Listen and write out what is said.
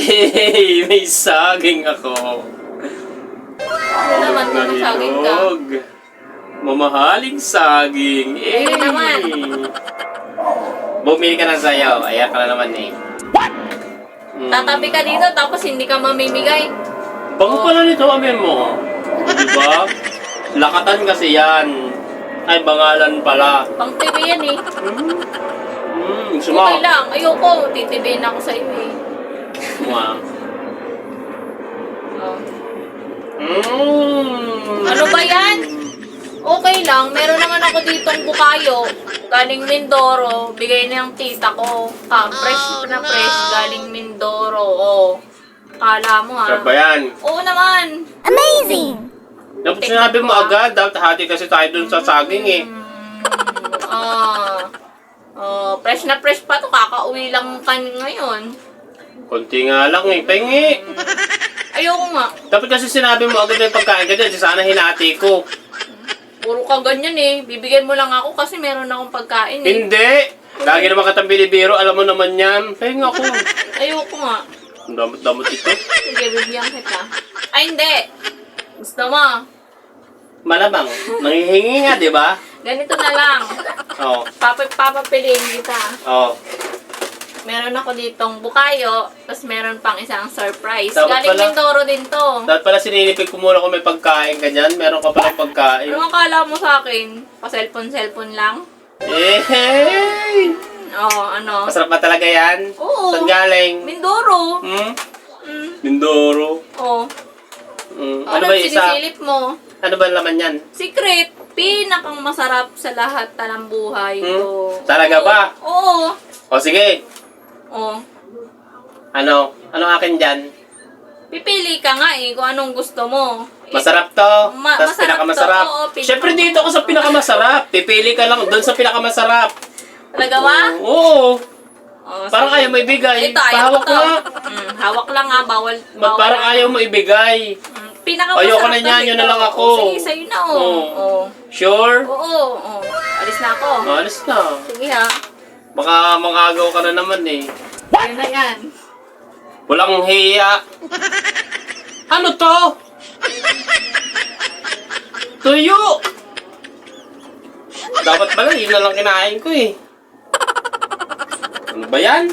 Eh, may saging ako. Ano naman kung may saging ka? Nahilog. Mamahaling saging. Eh. Ayun naman. Bumili ka ng sayaw. Ayan ka na naman eh. Tatabi ka dito tapos hindi ka mamimigay. Bago pala nito, amin mo. Diba? Lakatan kasi yan. Ay, bangalan pala. Pang TV yan eh. Suma. Okay lang. Ayoko. Titibihin ako sa iyo eh. Wow. Oh. Ano ba yan? Okay lang. Meron naman ako ditong bukayo. Galing Mindoro. Bigay na yung tita ko. Fresh na fresh. Galing Mindoro. Oh. Kala mo ha. Sarap ba yan? Oo naman. Dapat sinabi mo agad. Dapat hati kasi tayo dun sa saging eh. Fresh na fresh pa to. Kakauwi lang ngayon. Konti nga lang eh. Pengi. Ayoko nga. Dapat kasi sinabi mo agad yung pagkain ka dyan. Sana hinati ko. Puro ka ganyan eh. Bibigyan mo lang ako kasi meron akong pagkain eh. Hindi. Lagi naman katang binibiro. Alam mo naman yan. Pengi ako. Ayoko nga. Ang damot-damot ito. Sige, bibigyan kita. Ay, hindi. Gusto mo? Malamang. Nanghihingi nga, di ba? Ganito na lang. Oo. Papapiliin kita. Oo. Meron ako ditong bukayo, tapos meron pang isang surprise. Dapat Galing pala- Mindoro din to. Dapat pala sininipig ko muna kung may pagkain ka dyan. Meron ka palang pagkain. Ano ang kala mo sa akin? Pa-cellphone lang? Eh, hey! Oo, ano? Masarap ba talaga yan? Oo. Saan galing? Mindoro. Mindoro. Oo. Ano ba yung isa? sinisilip mo? Ano ba laman yan? Secret. Pinakang masarap sa lahat ng buhay ko. Talaga ba? Oo. O sige. Oo. Ano? Ano akin dyan? Pipili ka nga eh kung anong gusto mo. Masarap to. Tapos masarap pinakamasarap. to, oo, Siyempre dito ako sa pinakamasarap. Pipili ka lang doon sa pinakamasarap. Talaga ba? Oo. Oh, Parang ayaw mo ibigay. Ito, ayaw Pahawak ko to. na. Hawak lang ha, bawal. Parang ayaw mo ibigay. Pinakamasarap Ayoko na niyan, yun na lang ako. Sige, sa'yo na oh. Oo. Oh. Sure? Oo, oh. Alis na ako. Alis na. Sige ha. Baka mangagaw ka na naman eh. Ayun na yan. Walang hiya. Ano to? Tuyo! Dapat pala, yun na lang kinain ko eh. Ano ba yan?